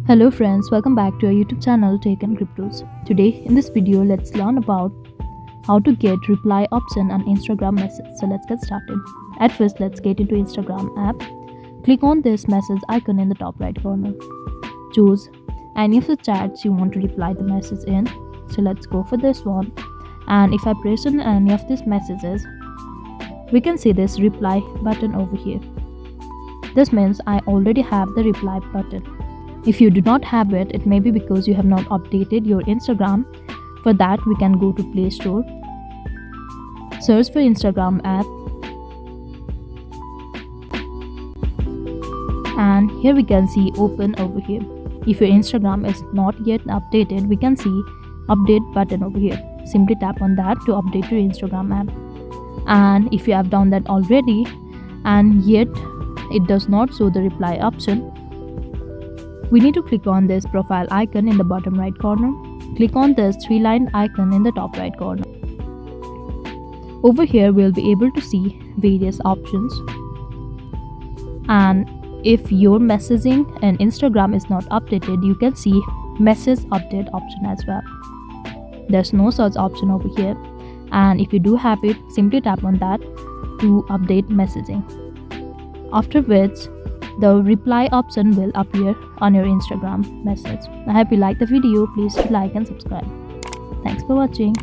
Hello friends, welcome back to our YouTube channel Tech and Cryptos. Today in this video let's learn about how to get reply option on Instagram message. So let's get started. At first let's get into Instagram app. Click on this message icon in the top right corner. Choose any of the chats you want to reply the message in. So let's go for this one. And if I press on any of these messages, we can see this reply button over here. This means I already have the reply button. If you do not have it, it may be because you have not updated your Instagram. For that, we can go to Play Store, search for Instagram app, and here we can see open over here. If your Instagram is not yet updated, we can see update button over here. Simply tap on that to update your Instagram app. And if you have done that already and yet it does not show the reply option, we need to click on this profile icon in the bottom right corner. Click on this three-line icon in the top right corner. Over here, we'll be able to see various options. And if your messaging and Instagram is not updated, you can see message update option as well. There's no such option over here. And if you do have it, simply tap on that to update messaging. After which, the reply option will appear on your Instagram message. I hope you like the video. Please like and subscribe. Thanks for watching.